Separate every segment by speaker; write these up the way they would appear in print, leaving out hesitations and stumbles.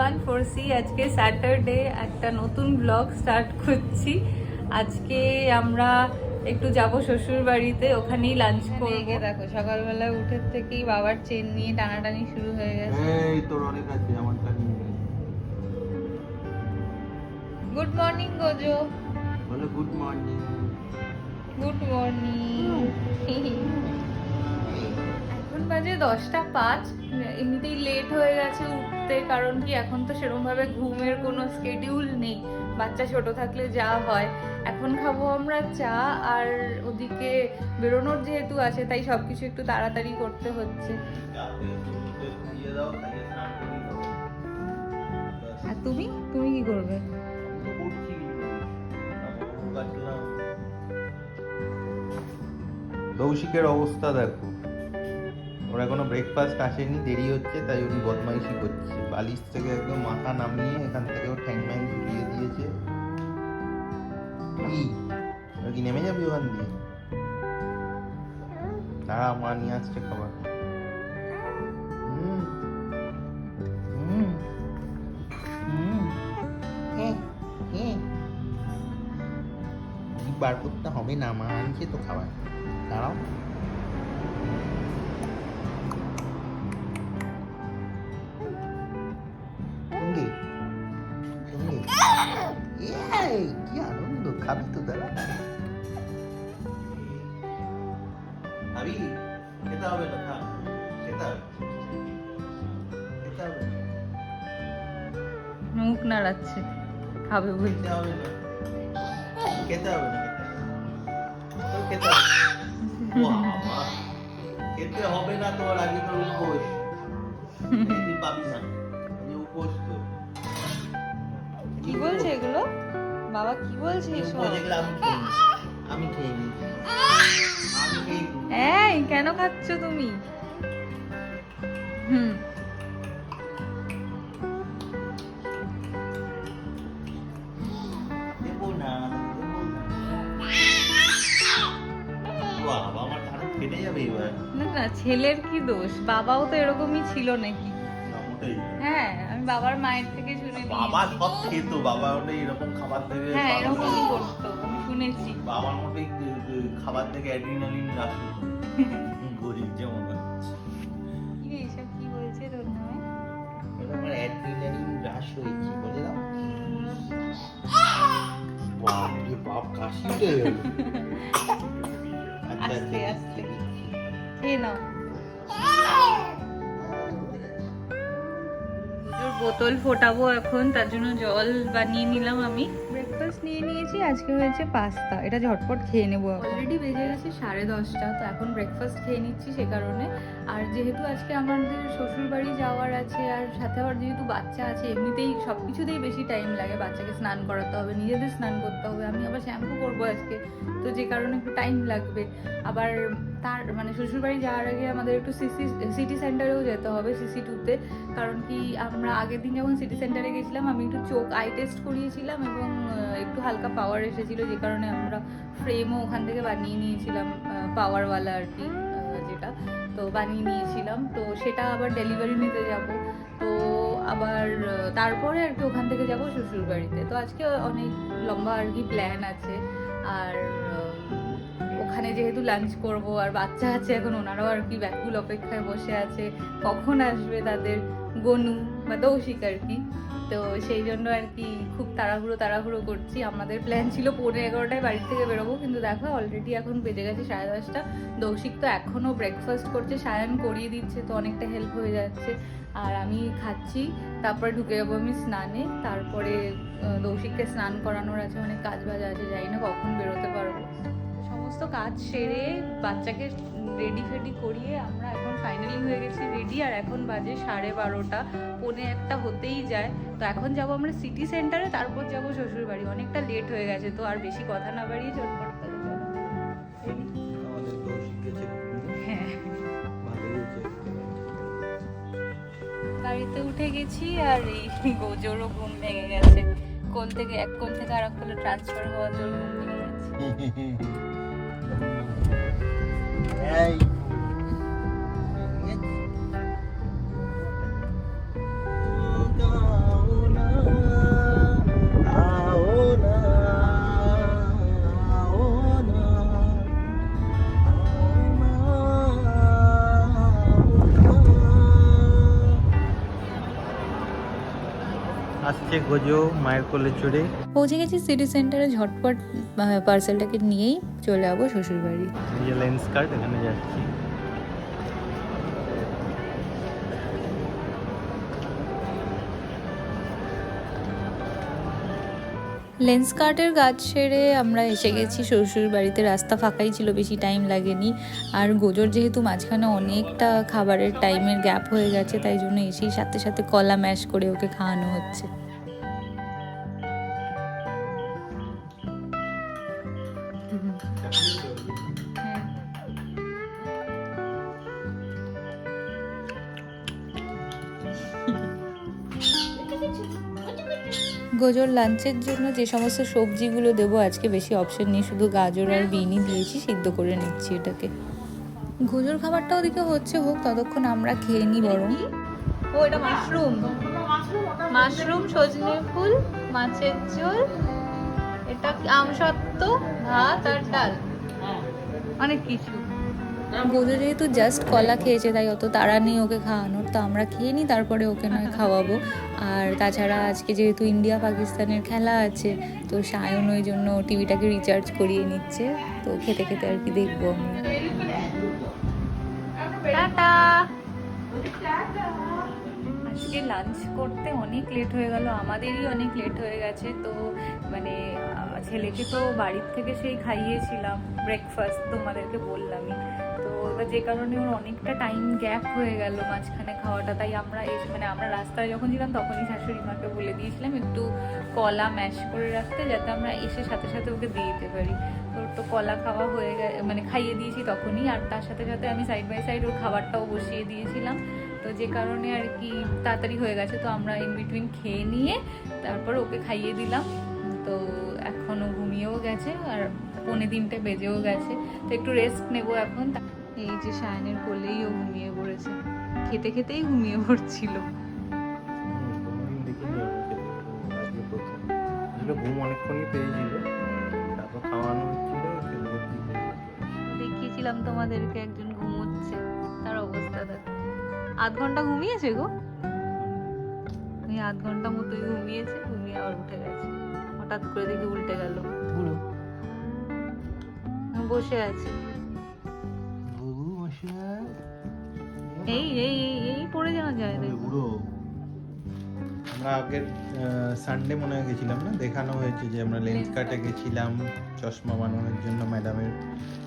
Speaker 1: 1-4C আজকে Saturday একটা নতুন ব্লগ স্টার্ট করছি। আজকে আমরা একটু যাব শ্বশুর বাড়িতে, ওখানেই লাঞ্চ করবো। দেখো সকালবেলা উঠে থেকেই বাবার চেন নিয়ে টানাটানি শুরু হয়ে গেছে।
Speaker 2: এই তোর অনেক আছে, আমারটা নিয়ে নে।
Speaker 1: Good morning Gojo.
Speaker 2: বলো গুড মর্নিং।
Speaker 1: Good morning. এখন বাজে 10:05। এমনিতেই লেট হয়ে গেছে উঠতে, কারণ কি এখন তো সেরকম ভাবে ঘুমের কোনো স্কেডিউল নেই। বাচ্চা ছোট থাকলে যা হয়। এখন খাবো আমরা চা, আর ওদিকে বেরোনোর যেহেতু আছে তাই সবকিছু একটু তাড়াতাড়ি করতে হচ্ছে। আর তুমি তুমি কি করবে?
Speaker 2: কৌশিকের অবস্থা দেখো, ওর এখনো ব্রেকফাস্ট আসেনি, দেরি হচ্ছে, তাই উনি বদমাইশি করছে। বালিশ থেকে একদম মাথা নামিয়ে এখান থেকে ওর ঠ্যাং ম্যাং ঝুলিয়ে দিয়েছে। কি ওরা কি নেমে যাবি ওখান দিয়ে? দাঁড়া, মা নিয়ে আসছে খাবার। হুম হুম হুম বার করতে হবে না, মা আনছে তো খাবার। দাঁড়াও। কি আনন্দ, খাবি তো? দাঁড়া, খাবি? খেতে হবে না, খা। খেতে হবে, খেতে হবে না।
Speaker 1: মুখ নাড়াচ্ছে খাবে বলতে।
Speaker 2: খেতে হবে না, খেতে হবে না, তোর খেতে হবে। বাবা, খেতে হবে না তোর, আগে তোর উপোস। তুই পাবি না, আজকে উপোস তো।
Speaker 1: কি বলছে এগুলো? বাবা কি বলছে এসব?
Speaker 2: আমি খেয়ে নিই।
Speaker 1: এই কেন খাচ্ছ তুমি? হুম।
Speaker 2: দেবো না, দেবো না। বাবা, আমার ধান ফেটে যাবে এবার।
Speaker 1: না না, ছেলের কি দোষ? বাবাও তো এরকমই ছিল নাকি?
Speaker 2: না, মোটেই না।
Speaker 1: হ্যাঁ, আমি বাবার মায়ের থেকে শুনে
Speaker 2: বাবা
Speaker 1: নিয়েছি।
Speaker 2: সব খেত, বাবা ওটা এরকম খাবার থেকে।
Speaker 1: হ্যাঁ, এরকমই করতো, আমি শুনেছি।
Speaker 2: বাবার মধ্যে খাবার থেকে অ্যাড্রিনালিন রাশ হতো। গরিব যেমন
Speaker 1: কি রে, এসব কি বলছে তোর নামে?
Speaker 2: আমার অ্যাড্রিনালিন রাশ হয়েছে বলে দাও। বাপ রে বাপ, কাশি উঠে গেল।
Speaker 1: আস্তে আস্তে খেয়ে নাও। বোতল ফোটাবো এখন, তার জন্য জল বানিয়ে নিলাম আমি। ব্রেকফাস্ট নিয়ে নিয়েছি, আজকে হয়েছে পাস্তা। এটা ঝটপট খেয়ে নেবো। অলরেডি বেজে গেছে 10:30, তো এখন ব্রেকফাস্ট খেয়ে নিচ্ছি সে কারণে। আর যেহেতু আজকে আমাদের শ্বশুর বাড়ি যাওয়ার আছে, আর সাথে আবার যেহেতু বাচ্চা আছে, এমনিতেই সব কিছুতেই বেশি টাইম লাগে। বাচ্চাকে স্নান করাতে হবে, নিজেদের স্নান করতে হবে, আমি আবার শ্যাম্পু করবো আজকে, তো যে কারণে একটু টাইম লাগবে। আবার তার মানে শ্বশুর বাড়ি যাওয়ার আগে আমাদের একটু সিটি সেন্টারেও যেতে হবে, CC2-তে। কারণ কি আমরা আগের দিন যখন সিটি সেন্টারে গেছিলাম, আমি একটু চোখ আই টেস্ট করিয়েছিলাম এবং একটু হালকা পাওয়ার এসেছিলো, যে কারণে আমরা ফ্রেমও ওখান থেকে বানিয়ে নিয়েছিলাম, পাওয়ারওয়ালা আর কি, যেটা তো বানিয়ে নিয়েছিলাম। তো সেটা আবার ডেলিভারি নিতে যাব, তো আবার তারপরে আর কি ওখান থেকে যাব শ্বশুর বাড়িতে। তো আজকে অনেক লম্বা আর কি প্ল্যান আছে। আর ওখানে যেহেতু লাঞ্চ করব, আর বাচ্চা আছে এখন, ওনারাও আর কি ব্যাকুল অপেক্ষায় বসে আছে কখন আসবে তাদের গনু বা কৌশিক আর কি। তো সেই জন্য আর কি খুব তাড়াহুড়ো করছি। আমাদের প্ল্যান ছিল 11:15 বাড়ি থেকে বেরোবো, কিন্তু দেখো অলরেডি এখন বেজে গেছে 10:30। কৌশিক তো এখনও ব্রেকফাস্ট করছে, সায়ান করিয়ে দিচ্ছে, তো অনেকটা হেল্প হয়ে যাচ্ছে। আর আমি খাচ্ছি, তারপরে ঢুকে যাবো আমি স্নানে। তারপরে কৌশিককে স্নান করানোর আছে, অনেক কাজ বাজ আছে, জানি না কখন বেরোতে পারবো। সমস্ত কাজ সেরে বাচ্চাকে রেডি ফেডি করিয়ে আমরা এখন ফাইনালি হয়ে গেছি রেডি। আর এখন বাজে 12:30, 1:45 হতেই যায়। তো এখন যাব আমরা সিটি সেন্টারে, তারপর যাব শ্বশুর বাড়ি। অনেকটা লেট হয়ে গেছে, তো আর বেশি কথা না বাড়িয়ে চটপট তাহলে চলো। হ্যাঁ, গাড়িতে উঠে গেছি, আর এই গোজোরও ঘুম ভেঙে গেছে। কোল থেকে এক কোল থেকে আর এক কোলে ট্রান্সফার হওয়ার জন্য ঘুম ভেঙে গেছে।
Speaker 2: এই যাচ্ছে গোজো মায়ের কোলে চড়ে।
Speaker 1: পৌঁছে গেছি সিটি সেন্টারে, ঝটপট পার্সেলটাকে নিয়েই চলে যাবো শ্বশুরবাড়ি।
Speaker 2: এই যে লেন্স কার্ড, এখানে যাচ্ছি।
Speaker 1: লেন্স কার্টের কাজ সেরে আমরা এসে গেছি শ্বশুর বাড়িতে। রাস্তা ফাঁকাই ছিল, বেশি টাইম লাগেনি। আর গোজোর যেহেতু মাঝখানে অনেকটা খাবারের টাইমের গ্যাপ হয়ে গেছে, তাই জন্য এসেই সাথে সাথে কলা ম্যাশ করে ওকে খাওয়ানো হচ্ছে। গোজোর লাঞ্চের জন্য যে সমস্ত সবজিগুলো দেবো, আজকে বেশি অপশন নেই, শুধু গাজর আর বিনই দিয়েছি, সিদ্ধ করে নিচ্ছি এটাকে। গোজোর খাবারটা ওদিকে হচ্ছে, হোক ততক্ষণ আমরা খেয়ে নিই বরং। ও এটা মাশরুম, মাশরুম, সজনে ফুল, মাছের ঝোল, এটা আমসত্ত্ব, ভাত আর ডাল, অনেক কিছু। গোজো যেহেতু জাস্ট কলা খেয়েছে, তাই অত তাড়া নেই ওকে খাওয়ানোর, তো আমরা খেয়ে নিই, তারপরে ওকে নয় খাওয়াবো। আর তাছাড়া আজকে যেহেতু ইন্ডিয়া পাকিস্তানের খেলা আছে, তো সায়ন ওই জন্য টিভিটাকে রিচার্জ করিয়ে নিচ্ছে, তো খেতে খেতে আর কি দেখবো আমরা। টাটা। আজকে লাঞ্চ করতে অনেক লেট হয়ে গেল, আমাদেরই অনেক লেট হয়ে গেছে। তো মানে ছেলেকে তো বাড়ির থেকে সেই খাইয়েছিলাম ব্রেকফাস্ট, তোমাদেরকে বললামই। তো এবার যে কারণে ওর অনেকটা টাইম গ্যাপ হয়ে গেল মাঝখানে খাওয়াটা, তাই আমরা এসে মানে আমরা রাস্তায় যখন ছিলাম তখনই শাশুড়ি মাকে বলে দিয়েছিলাম একটু কলা ম্যাশ করে রাখতে, যাতে আমরা এসে সাথে সাথে ওকে দিয়ে দিতে পারি। তো কলা খাওয়া হয়ে গেছে, মানে খাইয়ে দিয়েছি তখনই, আর তার সাথে সাথে আমি সাইড বাই সাইড ওর খাবারটাও বসিয়ে দিয়েছিলাম। তো যে কারণে আর কি তাড়াতাড়ি হয়ে গেছে, তো আমরা ইন বিটুইন খেয়ে নিয়ে তারপর ওকে খাইয়ে দিলাম। তো এখনও ঘুমিয়েও গেছে, আর 2:45 বেজেও গেছে, তো একটু রেস্ট নেবো এখন। এই যে শায়নের কোলেই ও ঘুমিয়ে পড়েছে, খেতে খেতেই ঘুমিয়ে পড়ছিল।
Speaker 2: ঘুম অনেকক্ষণই পেয়েছিল, তারপর খাওয়ানো হচ্ছিল।
Speaker 1: দেখিয়েছিলাম তোমাদেরকে একজন ঘুমোচ্ছে, তার অবস্থা দেখো। 8 ঘন্টা ঘুমিয়েছে গো, এই 8 ঘন্টা মতোই ঘুমিয়েছে, ঘুমিয়ে আবার উঠে গেছে। হঠাৎ করে দেখে উল্টে গেল, বসে আছে। এই এই এই পড়ে যাওয়া যায় দেখো।
Speaker 2: আমরা আগের সানডে মনে হয় গেছিলাম না, দেখানো হয়েছে যে আমরা লেন্স কাটে গেছিলাম চশমা বানানোর জন্য ম্যাডামের।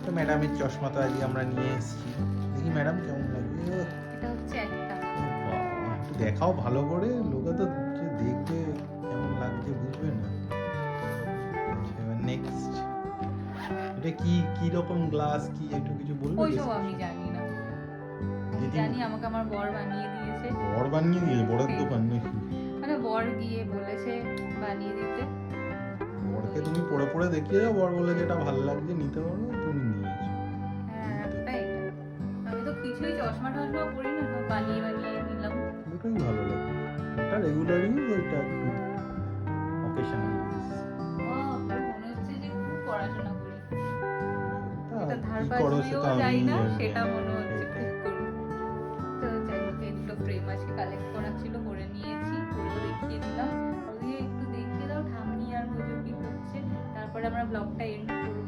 Speaker 2: তো ম্যাডামের চশমা তো আজকে আমরা নিয়ে এসেছি, দেখি ম্যাডাম কেমন লাগবে।
Speaker 1: এটা হচ্ছে একটা,
Speaker 2: একটু দেখাও ভালো করে, লোকে তো দেখবে কেমন লাগছে বুঝবে না। নেক্সট এটা কি কি রকম গ্লাস, কি একটু কিছু বলবে?
Speaker 1: ওইসব আমি জানি না, জানি আমাকে আমার বর বানিয়ে দিয়েছে।
Speaker 2: বর বানিয়ে দিয়েছে? বড়ের দোকান নাকি?
Speaker 1: মানে বর গিয়ে বলেছে বানিয়ে দিতে।
Speaker 2: বরকে তুমি পরে পরে দেখিয়ে দাও, বর বলে যেটা ভালো লাগছে নিতে পারো, তুমি নিয়েছো।
Speaker 1: হ্যাঁ তাই, আমি তো কিছুই চশমা টশমা পরি না, সব বানিয়ে বানিয়ে নিলাম।
Speaker 2: ওটাই ভালো লাগে, ওটা রেগুলার ইউজ, ওইটা একটু অকেশনাল ইউজ।
Speaker 1: মনে হচ্ছে যে খুব পড়াশোনা করি, এটা ধার
Speaker 2: কি
Speaker 1: পাশ
Speaker 2: করো
Speaker 1: দিয়েও
Speaker 2: সেটা
Speaker 1: যাই
Speaker 2: আমি
Speaker 1: না,
Speaker 2: জানি।
Speaker 1: সেটা মনে হচ্ছে খুব করি। তো যাই হোক, এই দুটো ফ্রেম আজকে কালেক্ট করা ছিল, করে নিয়েছি, করেও দেখিয়ে দিলাম। ওদিকে একটু দেখিয়ে দাও ঠাম্মি আর গোজো কি করছে, তারপরে আমরা ব্লগটা এন্ড করবো।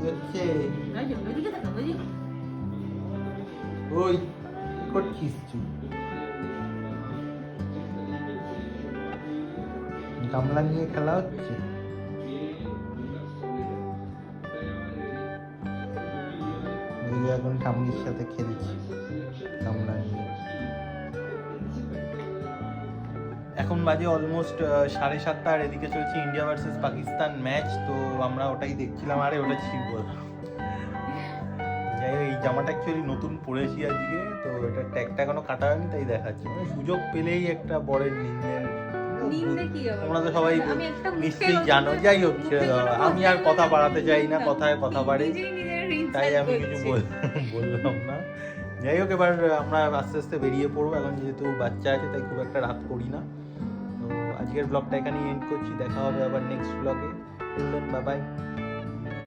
Speaker 2: হচ্ছে ওই করছিস তুই? গামলা নিয়ে খেলা হচ্ছে। এখন ঠাম্মির সাথে খেলছি গামলা নিয়ে। এখন বাজে অলমোস্ট 7:30, আর এদিকে চলছে ইন্ডিয়া ভার্সেস পাকিস্তান ম্যাচ, তো আমরা ওটাই দেখছিলাম। আরে ওটা ছিল, যাই হোক এই জামাটা অ্যাকচুয়ালি নতুন পরেছি আজকে, তো এটা ট্যাগটা এখনো কাটা হয়নি, তাই দেখাচ্ছি। মানে সুযোগ পেলেই একটা বরের নিন্দের, তোমরা তো সবাই নিশ্চয়ই জানো। যাই হোক ছেড়ে দাও, আমি আর কথা বাড়াতে চাই না, কথায় কথা বাড়ে, তাই আমি কিছু বললাম না। যাই হোক এবার আমরা আস্তে আস্তে বেরিয়ে পড়বো, এখন যেহেতু বাচ্চা আছে তাই খুব একটা রাত করি না। তো আজকের ব্লগটা এখানেই এন্ড করছি, দেখা হবে আবার নেক্সট ব্লগে। Bye bye.